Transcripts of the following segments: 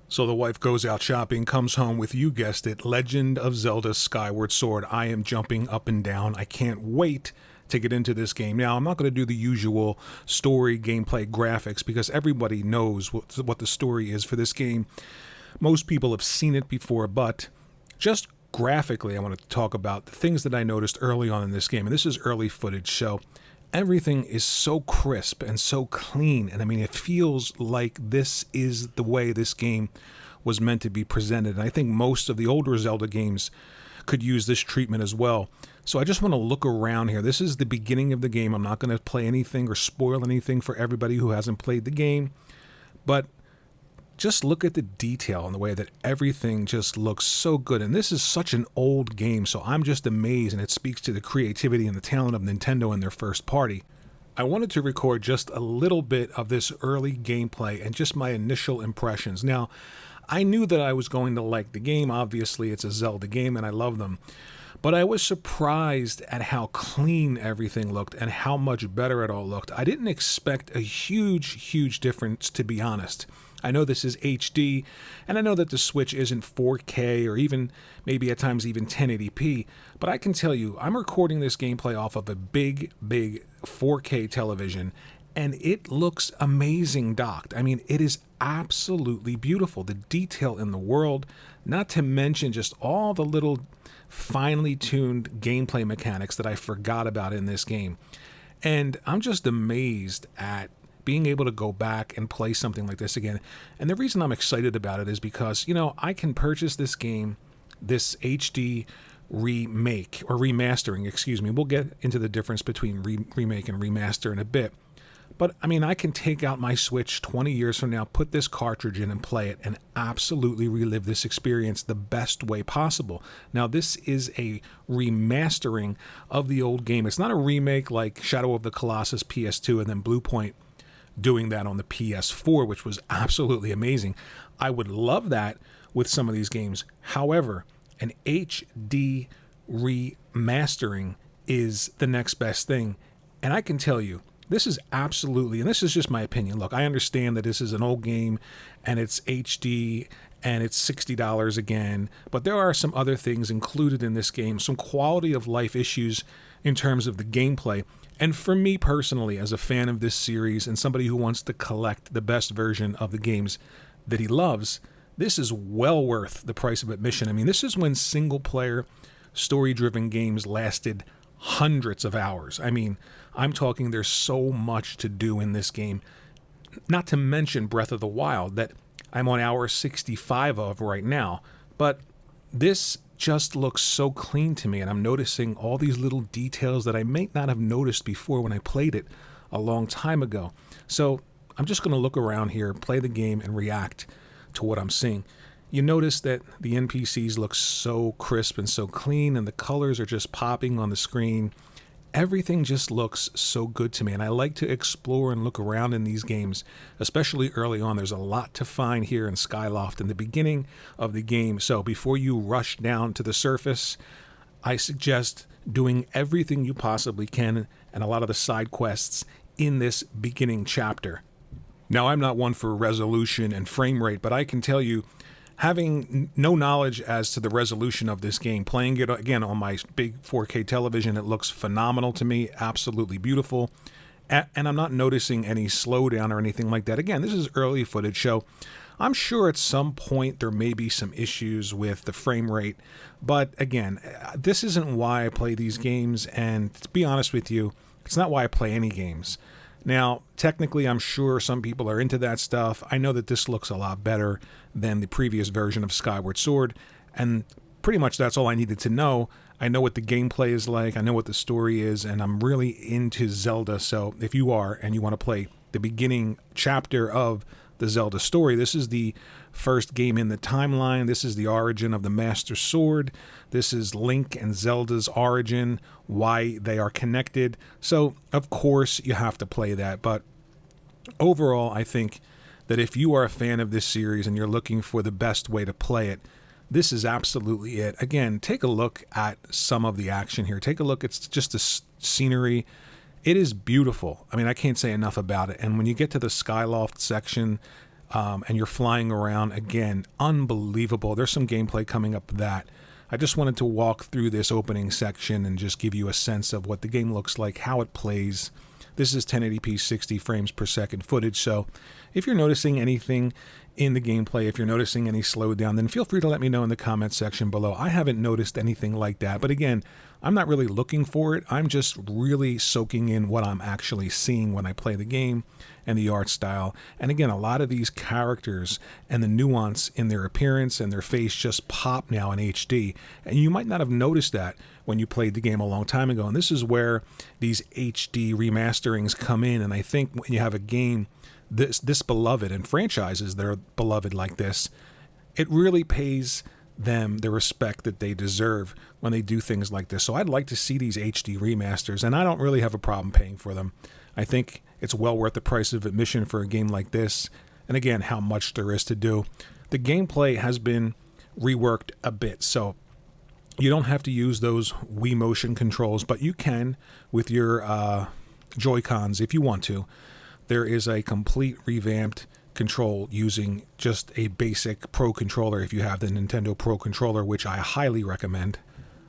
So the wife goes out shopping, comes home with, you guessed it, Legend of Zelda Skyward Sword. I am jumping up and down. I can't wait to get into this game. Now, I'm not going to do the usual story, gameplay, graphics, because everybody knows what the story is for this game. Most people have seen it before, but just graphically, I want to talk about the things that I noticed early on in this game. And this is early footage, so everything is so crisp and so clean. And I mean, it feels like this is the way this game was meant to be presented. And I think most of the older Zelda games could use this treatment as well. So I just want to look around here. This is the beginning of the game. I'm not going to play anything or spoil anything for everybody who hasn't played the game. But just look at the detail and the way that everything just looks so good. And this is such an old game, so I'm just amazed, and it speaks to the creativity and the talent of Nintendo in their first party. I wanted to record just a little bit of this early gameplay and just my initial impressions. Now, I knew that I was going to like the game. Obviously, it's a Zelda game, and I love them. But I was surprised at how clean everything looked and how much better it all looked. I didn't expect a huge difference, to be honest. I know this is HD, and I know that the Switch isn't 4K or even maybe at times even 1080p, but I can tell you, I'm recording this gameplay off of a big 4K television, and it looks amazing docked. I mean, it is absolutely beautiful. The detail in the world, not to mention just all the little finely tuned gameplay mechanics that I forgot about in this game. And I'm just amazed at being able to go back and play something like this again. And the reason I'm excited about it is because, you know, I can purchase this game, this HD remake, or remastering, excuse me. We'll get into the difference between remake and remaster in a bit. But, I mean, I can take out my Switch 20 years from now, put this cartridge in and play it, and absolutely relive this experience the best way possible. Now, this is a remastering of the old game. It's not a remake like Shadow of the Colossus PS2 and then Blue Point doing that on the PS4, which was absolutely amazing. I would love that with some of these games. However, an HD remastering is the next best thing. And I can tell you, this is absolutely, and this is just my opinion. Look, I understand that this is an old game and it's HD and it's $60 again, but there are some other things included in this game, some quality of life issues in terms of the gameplay. And for me personally, as a fan of this series and somebody who wants to collect the best version of the games that he loves, this is well worth the price of admission. I mean, this is when single-player, story-driven games lasted hundreds of hours. I mean, I'm talking there's so much to do in this game, not to mention Breath of the Wild that I'm on hour 65 of right now. But this just looks so clean to me, and I'm noticing all these little details that I may not have noticed before when I played it a long time ago. So I'm just going to look around here, play the game, and react to what I'm seeing. You notice that the NPCs look so crisp and so clean, and the colors are just popping on the screen. Everything just looks so good to me, and I like to explore and look around in these games, especially early on. There's a lot to find here in Skyloft in the beginning of the game, so before you rush down to the surface, I suggest doing everything you possibly can and a lot of the side quests in this beginning chapter. Now, I'm not one for resolution and frame rate, but I can tell you, having no knowledge as to the resolution of this game, playing it again on my big 4K television, it looks phenomenal to me, absolutely beautiful, and I'm not noticing any slowdown or anything like that. Again, this is early footage, so I'm sure at some point there may be some issues with the frame rate, but again, this isn't why I play these games, and to be honest with you, it's not why I play any games. Now, technically, I'm sure some people are into that stuff. I know that this looks a lot better than the previous version of Skyward Sword, and pretty much that's all I needed to know. I know what the gameplay is like, I know what the story is, and I'm really into Zelda, so if you are and you want to play the beginning chapter of the Zelda story, this is the first game in the timeline. This is the origin of the Master Sword. This is Link and Zelda's origin, why they are connected. So, of course, you have to play that. But overall, I think that if you are a fan of this series and you're looking for the best way to play it, this is absolutely it. Again, take a look at some of the action here. Take a look at just the scenery It is beautiful. I mean, I can't say enough about it. And when you get to the Skyloft section and you're flying around, again, unbelievable. There's some gameplay coming up with that. I just wanted to walk through this opening section and just give you a sense of what the game looks like, how it plays. This is 1080p 60 frames per second footage, so if you're noticing anything in the gameplay, if you're noticing any slowdown, then feel free to let me know in the comment section below. I haven't noticed anything like that, but again, I'm not really looking for it. I'm just really soaking in what I'm actually seeing when I play the game and the art style. And again, a lot of these characters and the nuance in their appearance and their face just pop now in HD. And you might not have noticed that when you played the game a long time ago. And this is where these HD remasterings come in. And I think when you have a game this beloved, and franchises that are beloved like this, it really pays them the respect that they deserve when they do things like this. So I'd like to see these HD remasters, and I don't really have a problem paying for them. I think it's well worth the price of admission for a game like this. And again, how much there is to do. The gameplay has been reworked a bit, so you don't have to use those Wii motion controls, but you can with your Joy-Cons if you want to. There is a complete revamped control using just a basic Pro controller if you have the Nintendo Pro controller, which I highly recommend.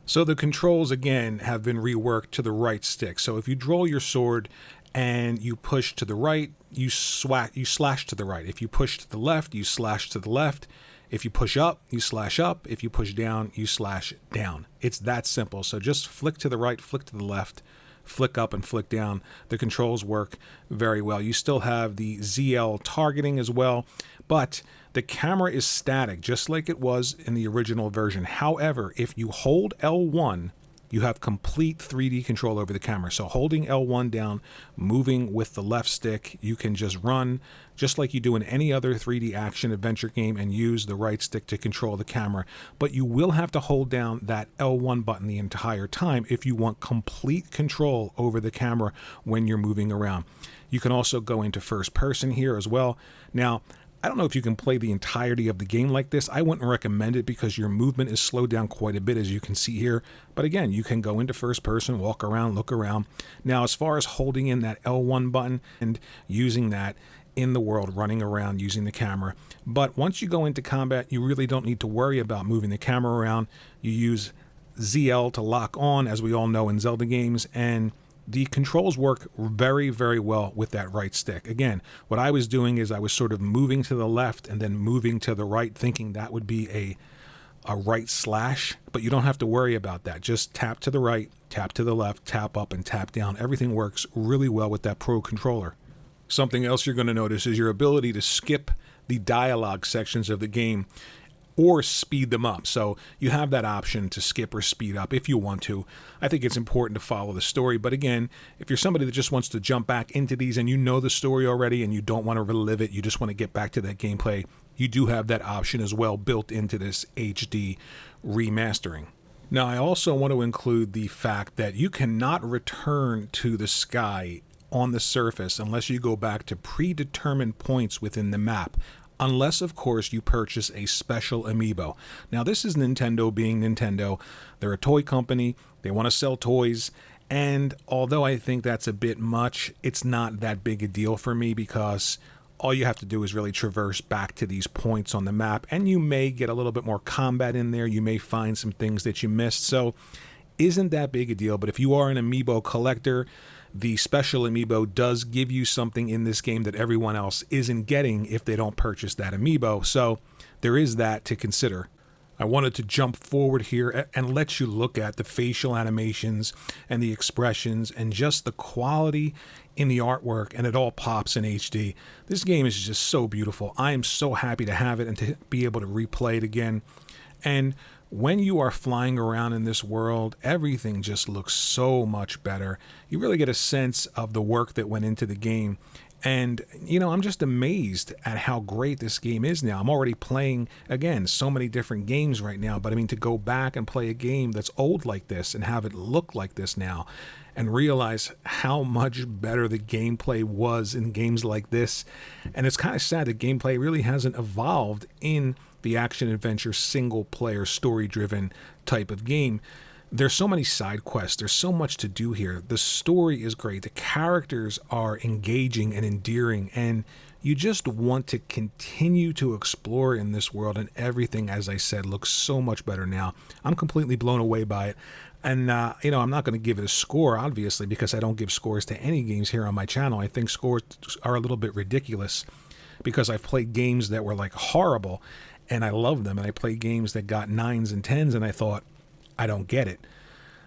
So the controls, again, have been reworked to the right stick. So if you draw your sword and you push to the right, you slash to the right. If you push to the left, you slash to the left. If you push up, you slash up. If you push down, you slash down. It's that simple. So just flick to the right, flick to the left, flick up and flick down. The controls work very well. You still have the ZL targeting as well, but the camera is static, just like it was in the original version. However, if you hold L1, you have complete 3D control over the camera. So holding L1 down, moving with the left stick, you can just run just like you do in any other 3D action adventure game and use the right stick to control the camera. But you will have to hold down that L1 button the entire time if you want complete control over the camera when you're moving around. You can also go into first person here as well. Now, I don't know if you can play the entirety of the game like this. I wouldn't recommend it because your movement is slowed down quite a bit, as you can see here. But again, you can go into first person, walk around, look around. Now, as far as holding in that L1 button and using that in the world, running around using the camera. But once you go into combat, you really don't need to worry about moving the camera around. You use ZL to lock on, as we all know in Zelda games, and the controls work very, very well with that right stick. Again, what I was doing is I was sort of moving to the left and then moving to the right, thinking that would be a right slash, but you don't have to worry about that. Just tap to the right, tap to the left, tap up and tap down. Everything works really well with that Pro controller. Something else you're going to notice is your ability to skip the dialogue sections of the game or speed them up. So you have that option to skip or speed up if you want to. I think it's important to follow the story. But again, if you're somebody that just wants to jump back into these and you know the story already and you don't want to relive it, you just want to get back to that gameplay, you do have that option as well built into this HD remastering. Now, I also want to include the fact that you cannot return to the sky on the surface unless you go back to predetermined points within the map. Unless, of course, you purchase a special amiibo. Now, this is Nintendo being Nintendo. They're a toy company. They want to sell toys. And although I think that's a bit much, it's not that big a deal for me because all you have to do is really traverse back to these points on the map. And you may get a little bit more combat in there. You may find some things that you missed. So, isn't that big a deal. But if you are an amiibo collector, the special amiibo does give you something in this game that everyone else isn't getting if they don't purchase that amiibo. So there is that to consider. I wanted to jump forward here and let you look at the facial animations and the expressions and just the quality in the artwork, and it all pops in HD. This game is just so beautiful. I am so happy to have it and to be able to replay it again. And when you are flying around in this world, everything just looks so much better. You really get a sense of the work that went into the game. And, you know, I'm just amazed at how great this game is now. I'm already playing, again, so many different games right now. But I mean, to go back and play a game that's old like this and have it look like this now and realize how much better the gameplay was in games like this. And it's kind of sad that gameplay really hasn't evolved in the action-adventure, single-player, story-driven type of game. there's so many side quests. There's so much to do here. The story is great. The characters are engaging and endearing, and you just want to continue to explore in this world, and everything, as I said, looks so much better now. I'm completely blown away by it. And, you know, I'm not going to give it a score, obviously, because I don't give scores to any games here on my channel. I think scores are a little bit ridiculous because I've played games that were like horrible and I love them. And I played games that got 9s and 10s and I thought, I don't get it.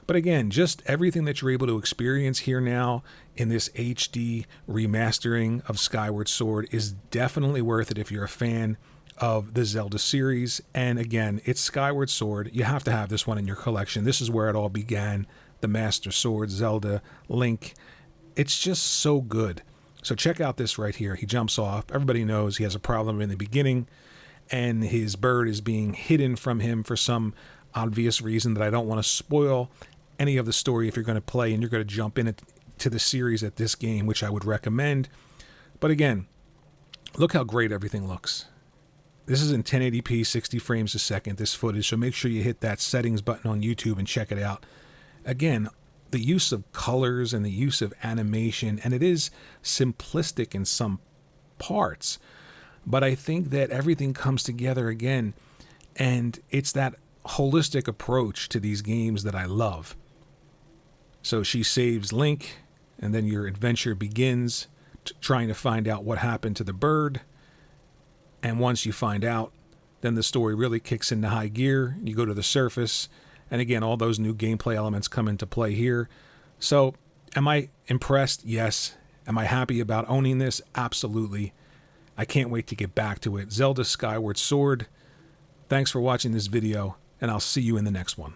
But again, just everything that you're able to experience here now in this HD remastering of Skyward Sword is definitely worth it if you're a fan of the Zelda series. And again, it's Skyward Sword. You have to have this one in your collection. This is where it all began. The Master Sword, Zelda, Link. It's just so good. So check out this right here. He jumps off. Everybody knows he has a problem in the beginning, and his bird is being hidden from him for some obvious reason that I don't want to spoil any of the story if you're going to play and you're going to jump in to the series at this game, which I would recommend. But again, look how great everything looks. This is in 1080p, 60 frames a second, this footage, so make sure you hit that settings button on YouTube and check it out. Again, the use of colors and the use of animation, and it is simplistic in some parts, but I think that everything comes together again, and it's that holistic approach to these games that I love. So she saves Link, and then your adventure begins trying to find out what happened to the bird. And once you find out, then the story really kicks into high gear. You go to the surface, and again, all those new gameplay elements come into play here. So, am I impressed? Yes. Am I happy about owning this? Absolutely. I can't wait to get back to it. Zelda Skyward Sword. Thanks for watching this video, and I'll see you in the next one.